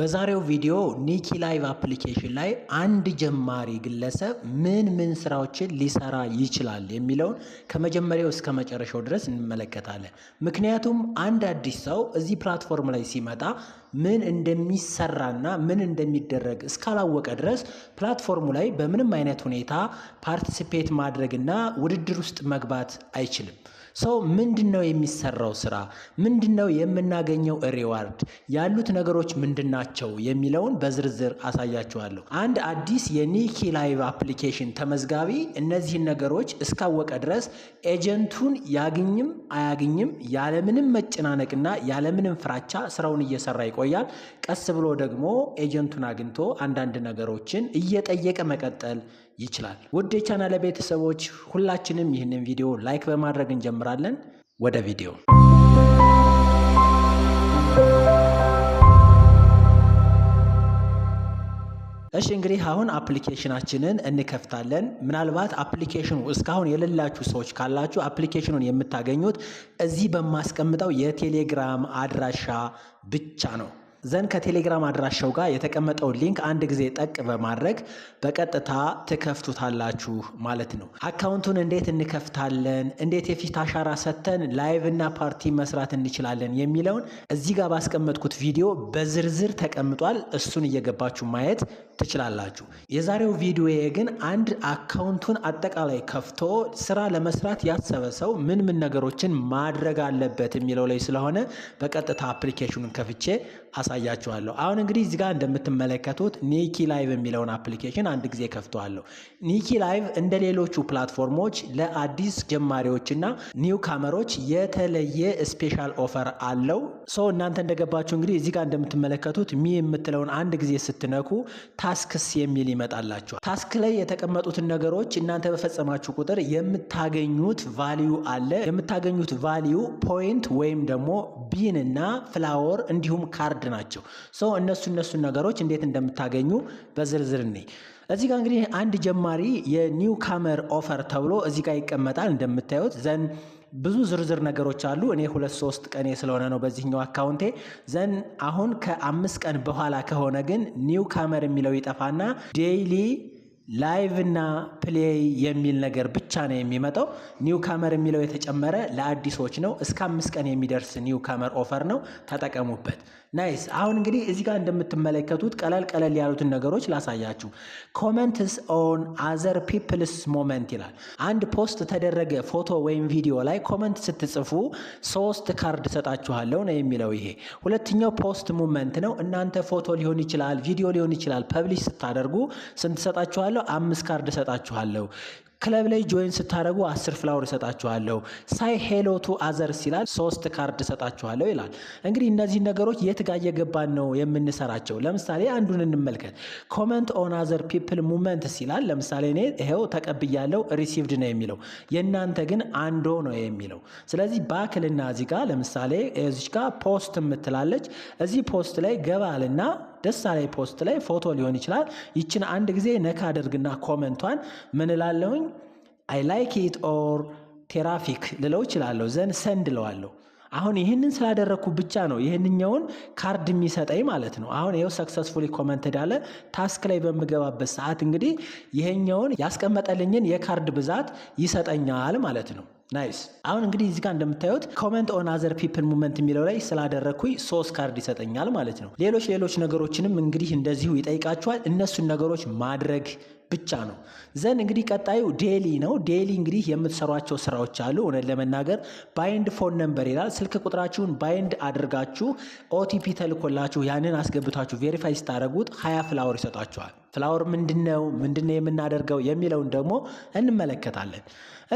በዛሬው ቪዲዮ ኒኪ ላይቭ አፕሊኬሽን ላይ አንድ ጀማሪ ግለሰብ ምን ስራዎችን ሊሰራ ይችላል የሚለውን ከመጀመሪያው እስከ መጨረሻው ድረስ እንመለከታለን። ምክንያቱም አንድ አዲስ ሰው እዚህ ፕላትፎርም ላይ ሲመጣ ምን እንደሚሰራና ምን እንደሚደረግ እስካላወቀ ድረስ ፕላትፎርሙ ላይ በምንም አይነት ሁኔታ ፓርቲሲፔት ማድረግና ውድድር ውስጥ መግባት አይችልም። ሰው ምንድነው የሚሰራው ስራ? ምንድነው የምናገኘው ሪዋርድ? ያሉት ነገሮች ምንድናቸው የሚለውን በዝርዝር አሳያችኋለሁ። አንድ አዲስ የኒኪ ላይቭ አፕሊኬሽን ተመዝጋቢ እነዚህን ነገሮች እስካወቀ ድረስ ኤጀንቱን ያግኝም አያግኝም ያለምንም መጨናነቅና ያለምንም ፍራቻ ስራውን እየሰራ ይቆያል። ቀስ ብሎ ደግሞ ኤጀንቱን አግኝቶ አንዳንድ ነገሮችን እየጠየቀ መቀጠል ይችላል። ውድ የቻናሌ ቤተሰቦች ሁላችንም ይህንን ቪዲዮ ላይክ በማድረግ እንጀምራለን። ወደ ቪዲዮ እሺ እንግዲህ አሁን አፕሊኬሽናችንን እንከፍታለን። ምናልባት አፕሊኬሽኑ እስካሁን የሌላችሁ ሰዎች ካላችሁ አፕሊኬሽኑን የምታገኙት እዚህ በማስቀምጠው የቴሌግራም አድራሻ ብቻ ነው። ዘን ከቴሌግራም አድራሻው ጋር የተቀመጠው ሊንክ አንድ ጊዜ ጠቅ በማድረግ በቀጥታ ትከፍቱታላችሁ ማለት ነው። አካውንቱን እንዴት እንከፍታለን፣ እንዴት የፊት አሻራ ሰጥተን ላይቭ እና ፓርቲ መስራት እንችላለን የሚለውን እዚህ ጋር ባስቀመጥኩት ቪዲዮ በዝርዝር ተቀምጧል። እሱን እየገባችሁ ማየት ትችላላችሁ። የዛሬው ቪዲዮ ግን አንድ አካውንቱን አጠቃላይ ከፍቶ ስራ ለመስራት ያሰበ ሰው ምን ነገሮችን ማድረግ አለበት የሚለው ላይ ስለሆነ በቀጥታ አፕሊኬሽኑን ከፍቼ አሳያችኋለሁ። አሁን እንግዲህ እዚህ ጋር እንደምትመለከቱት ኒኪ ላይቭ የሚለውን አፕሊኬሽን አንድ ጊዜ ከፍተዋለሁ። ኒኪ ላይቭ እንደ ሌሎቹ ፕላትፎርሞች ለአዲስ ጀማሪዎችና ኒው ካመሮች የተለየ ስፔሻል ኦፈር አለው። እናንተ እንደገባችሁ እንግዲህ እዚህ ጋር እንደምትመለከቱት ሚ የምትለውን አንድ ጊዜ ስትነኩ ታስክስ የሚል ይመጣላችኋል። ታስክ ላይ የተቀመጡትን ነገሮች እናንተ በፈጸማችሁ ቁጥር የምታገኙት ቫልዩ አለ። የምታገኙት ቫልዩ ፖይንት ወይም ደግሞ ቢን እና ፍላወር እንዲሁም ካርድ ናቸው። እነሱን ነገሮች እንዴት እንደምታገኙ በዝርዝር ነኝ። እዚህ ጋር እንግዲህ አንድ ጀማሪ የኒው ካመር ኦፈር ተብሎ እዚህ ጋር ይቀመጣል። እንደምታዩት ዘን ብዙ ዝርዝር ነገሮች አሉ። እኔ 2-3 ቀኔ ስለሆነ ነው በዚህኛው አካውንቴ። ዘን አሁን ከ5 ቀን በኋላ ከሆነ ግን ኒው ካመር የሚለው ይጠፋና ዴይሊ ላይቭ እና ፕሌይ የሚል ነገር ብቻ ነው የሚመጣው። ኒው ካመር የሚለው የተጨመረ ለአዲሶች ነው። እስከ 5 ቀን የሚደርስ ኒው ካመር ኦፈር ነው። ተጠቀሙበት። ናይስ። አሁን እንግዲህ እዚህ ጋር እንደምትመለከቱት ቀለል ያሉትን ነገሮች ላሳያችሁ። ኮመንትስ ኦን አዘር ፒፕልስ ሞመንት ይላል። አንድ ፖስት ተደረገ ፎቶ ወይም ቪዲዮ ላይ ኮመንት ስትጽፉ 3 ካርድ ሰጣችኋለሁ ነው የሚለው። ይሄ ሁለተኛው ፖስት ሞመንት ነው። እናንተ ፎቶ ሊሆን ይችላል፣ ቪዲዮ ሊሆን ይችላል፣ ፐብሊሽ ስታደርጉ ስንት ሰጣችኋለሁ? 5 ካርድ ሰጣችኋለሁ። ክለብ ላይ ጆይን ስታደርጉ 10 ፍላወር ሰጣችኋለሁ። ሳይ ሄሎ ቱ አዘርስ ይላል 3 ካርድ ሰጣችኋለሁ ይላል። እንግዲህ እነዚህ ነገሮች የት ጋር እየገባን ነው የምንሰራቸው? ለምሳሌ አንዱን እንመልከት። ኮመንት ኦን አዘር ፒፕል ሙቭመንትስ ይላል። ለምሳሌ እኔ ይሄው ተቀብያለሁ ሪሲቭድ ነው የሚለው፣ የእናንተ ግን አንዶ ነው የሚለው። ስለዚህ ባክልና እዚህ ጋር ለምሳሌ እዚህ ጋር ፖስት የምትላለች፣ እዚህ ፖስት ላይ ገባልና ደስ ላይ ፖስት ላይ ፎቶ ሊሆን ይችላል። ይችን አንድ ጊዜ ነካ አድርግና ኮመንቷን ምን እላለሁኝ? አይ ላይክ ኢት ኦር ቴራፊክ ልለው እችላለሁ። ዘን ሰንድ ለዋለሁ። አሁን ይህንን ስላደረግኩ ብቻ ነው ይህንኛውን ካርድ የሚሰጠኝ ማለት ነው። አሁን ይኸው ሰክሰስፉሊ ኮመንትድ አለ። ታስክ ላይ በምገባበት ሰዓት እንግዲህ ይሄኛውን ያስቀመጠልኝን የካርድ ብዛት ይሰጠኛል ማለት ነው። ናይስ። አሁን እንግዲህ እዚህ ጋር እንደምታዩት ኮመንት ኦን አዘር ፒፕል ሙቭመንት የሚለው ላይ ስላደረግኩኝ 3 ካርድ ይሰጠኛል ማለት ነው። ሌሎች ነገሮችንም እንግዲህ እንደዚሁ ይጠይቃችኋል። እነሱን ነገሮች ማድረግ ብቻ ነው። ዘን እንግዲህ ቀጣዩ ዴሊ ነው። ዴሊ እንግዲህ የምትሰሯቸው ስራዎች አሉ። እውነት ለመናገር ባይንድ ፎን ነምበር ይላል። ስልክ ቁጥራችሁን ባይንድ አድርጋችሁ ኦቲፒ ተልኮላችሁ ያንን አስገብታችሁ ቬሪፋይ ስታደርጉት 20 ፍላወር ይሰጣችኋል። ፍላወር ምንድነው የምናደርገው የሚለውን ደግሞ እንመለከታለን።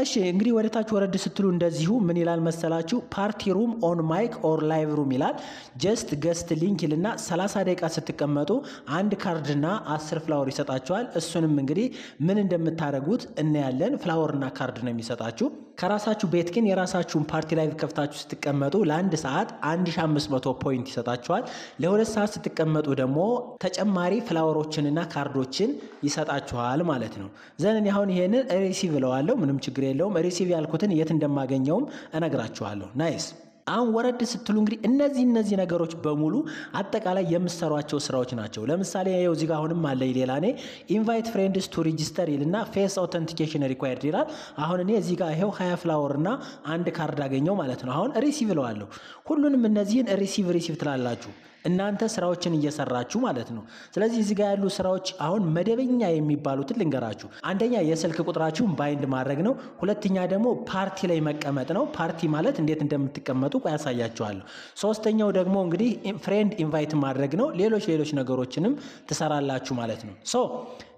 እሺ እንግዲህ ወደ ታች ወረድ ስትሉ እንደዚሁ ምን ይላል መሰላችሁ? ፓርቲ ሩም ኦን ማይክ ኦር ላይቭ ሩም ይላል። ጀስት ገስት ሊንክ ይልና 30 ደቂቃ ስትቀመጡ 1 ካርድና 10 ፍላወር ይሰጣችኋል። እሱንም እንግዲህ ምን እንደምታደርጉት እናያለን። ፍላወርና ካርድ ነው የሚሰጣችሁ። ከራሳችሁ ቤት ግን የራሳችሁን ፓርቲ ላይቭ ከፍታችሁ ስትቀመጡ ለ1 ሰዓት 1500 ፖይንት ይሰጣችኋል። ለ2 ሰዓት ስትቀመጡ ደግሞ ተጨማሪ ፍላወሮችንና ካርዶችን ይሰጣችኋል ማለት ነው። ዘን አሁን ይሄንን ሪሲቭ እለዋለሁ። ምንም ችግር የለውም። ሪሲቭ ያልኩትን የት እንደማገኘውም እነግራችኋለሁ። ናይስ። አሁን ወረድ ስትሉ እንግዲህ እነዚህ ነገሮች በሙሉ አጠቃላይ የምትሰሯቸው ስራዎች ናቸው። ለምሳሌ ይኸው እዚህ ጋር አሁንም አለ ሌላ እኔ ኢንቫይት ፍሬንድስ ቱ ሬጂስተር ይልና ፌስ አውተንቲኬሽን ሪኳየርድ ይላል። አሁን እኔ እዚህ ጋር ይኸው 20 ፍላወር እና አንድ ካርድ አገኘው ማለት ነው። አሁን ሪሲቭ እለዋለሁ። ሁሉንም እነዚህን ሪሲቭ ትላላችሁ እናንተ ስራዎችን እየሰራችሁ ማለት ነው። ስለዚህ እዚህ ጋር ያሉ ስራዎች አሁን መደበኛ የሚባሉትን ልንገራችሁ። አንደኛ የስልክ ቁጥራችሁን ባይንድ ማድረግ ነው። ሁለተኛ ደግሞ ፓርቲ ላይ መቀመጥ ነው። ፓርቲ ማለት እንዴት እንደምትቀመጡ ያሳያችኋለሁ። ሶስተኛው ደግሞ እንግዲህ ፍሬንድ ኢንቫይት ማድረግ ነው። ሌሎች ነገሮችንም ትሰራላችሁ ማለት ነው። ሶ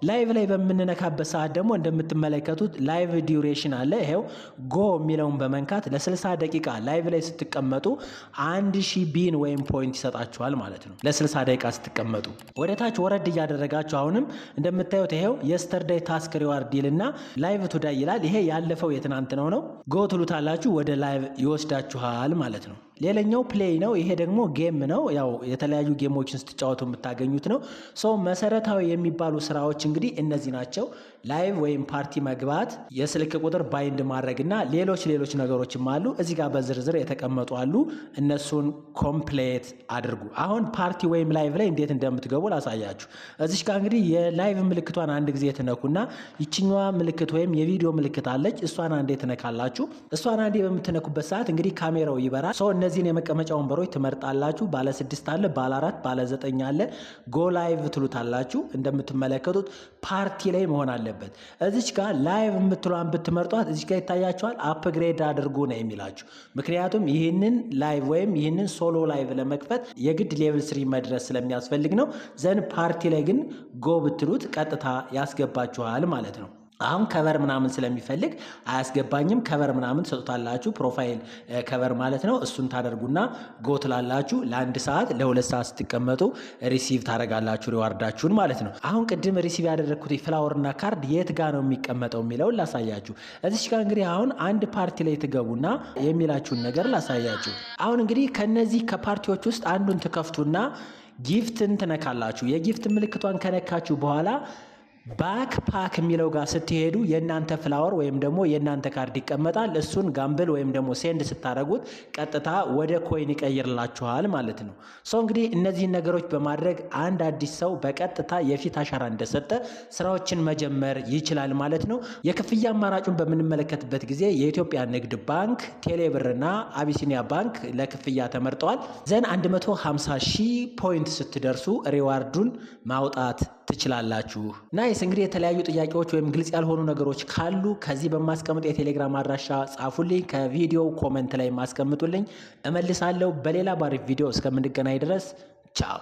ላይቭ ላይ በምንነካበት ሰዓት ደግሞ እንደምትመለከቱት ላይቭ ዲዩሬሽን አለ። ይሄው ጎ የሚለውን በመንካት ለ60 ደቂቃ ላይቭ ላይ ስትቀመጡ 1000 ቢን ወይም ፖይንት ይሰጣችኋል ማለት ነው። ለ60 ደቂቃ ስትቀመጡ ወደ ታች ወረድ እያደረጋችሁ አሁንም እንደምታዩት ይሄው የስተርዴይ ታስክ ሪዋርድ ይልና ላይቭ ቱዳይ ይላል። ይሄ ያለፈው የትናንትናው ነው። ጎ ትሉታላችሁ ወደ ላይቭ ይወስዳችኋል ማለት ነው። ሌላኛው ፕሌይ ነው። ይሄ ደግሞ ጌም ነው። ያው የተለያዩ ጌሞችን ስትጫወቱ የምታገኙት ነው። ሶ መሰረታዊ የሚባሉ ስራዎች እንግዲህ እነዚህ ናቸው። ላይቭ ወይም ፓርቲ መግባት፣ የስልክ ቁጥር ባይንድ ማድረግና ሌሎች ነገሮችም አሉ። እዚህ ጋር በዝርዝር የተቀመጡ አሉ። እነሱን ኮምፕሌት አድርጉ። አሁን ፓርቲ ወይም ላይቭ ላይ እንዴት እንደምትገቡ ላሳያችሁ። እዚህ ጋር እንግዲህ የላይቭ ምልክቷን አንድ ጊዜ ትነኩና ይችኛዋ ምልክት ወይም የቪዲዮ ምልክት አለች። እሷን አንዴ ትነካላችሁ። እሷን አንዴ በምትነኩበት ሰዓት እንግዲህ ካሜራው ይበራል። እነዚህን የመቀመጫ ወንበሮች ትመርጣላችሁ። ባለ 6 አለ፣ ባለ 4፣ ባለ 9 አለ። ጎ ላይቭ ትሉታላችሁ። እንደምትመለከቱት ፓርቲ ላይ መሆን አለበት። እዚች ጋር ላይቭ የምትሏን ብትመርጧት እዚች ጋር ይታያችኋል። አፕግሬድ አድርጉ ነው የሚላችሁ። ምክንያቱም ይህንን ላይቭ ወይም ይህንን ሶሎ ላይቭ ለመክፈት የግድ ሌቭል 3 መድረስ ስለሚያስፈልግ ነው። ዘን ፓርቲ ላይ ግን ጎ ብትሉት ቀጥታ ያስገባችኋል ማለት ነው። አሁን ከቨር ምናምን ስለሚፈልግ አያስገባኝም። ከቨር ምናምን ሰጡታላችሁ። ፕሮፋይል ከቨር ማለት ነው። እሱን ታደርጉና ጎ ትላላችሁ። ለ1 ሰዓት ለ2 ሰዓት ስትቀመጡ ሪሲቭ ታደርጋላችሁ ሪዋርዳችሁን ማለት ነው። አሁን ቅድም ሪሲቭ ያደረግኩት ፍላወርና ካርድ የት ጋር ነው የሚቀመጠው የሚለውን ላሳያችሁ። እዚች ጋር እንግዲህ አሁን አንድ ፓርቲ ላይ ትገቡና የሚላችሁን ነገር ላሳያችሁ። አሁን እንግዲህ ከነዚህ ከፓርቲዎች ውስጥ አንዱን ትከፍቱና ጊፍትን ትነካላችሁ። የጊፍት ምልክቷን ከነካችሁ በኋላ ባክ ፓክ የሚለው ጋር ስትሄዱ የእናንተ ፍላወር ወይም ደግሞ የእናንተ ካርድ ይቀመጣል። እሱን ጋምብል ወይም ደግሞ ሴንድ ስታደርጉት ቀጥታ ወደ ኮይን ይቀይርላችኋል ማለት ነው። ሰው እንግዲህ እነዚህን ነገሮች በማድረግ አንድ አዲስ ሰው በቀጥታ የፊት አሻራ እንደሰጠ ስራዎችን መጀመር ይችላል ማለት ነው። የክፍያ አማራጩን በምንመለከትበት ጊዜ የኢትዮጵያ ንግድ ባንክ፣ ቴሌብርና አቢሲኒያ ባንክ ለክፍያ ተመርጠዋል። ዘን 150,000 ፖይንት ስትደርሱ ሪዋርዱን ማውጣት ትችላላችሁ። ናይስ። እንግዲህ የተለያዩ ጥያቄዎች ወይም ግልጽ ያልሆኑ ነገሮች ካሉ ከዚህ በማስቀምጥ የቴሌግራም አድራሻ ጻፉልኝ። ከቪዲዮው ኮመንት ላይ ማስቀምጡልኝ፣ እመልሳለሁ። በሌላ ባሪፍ ቪዲዮ እስከምንገናኝ ድረስ ቻው።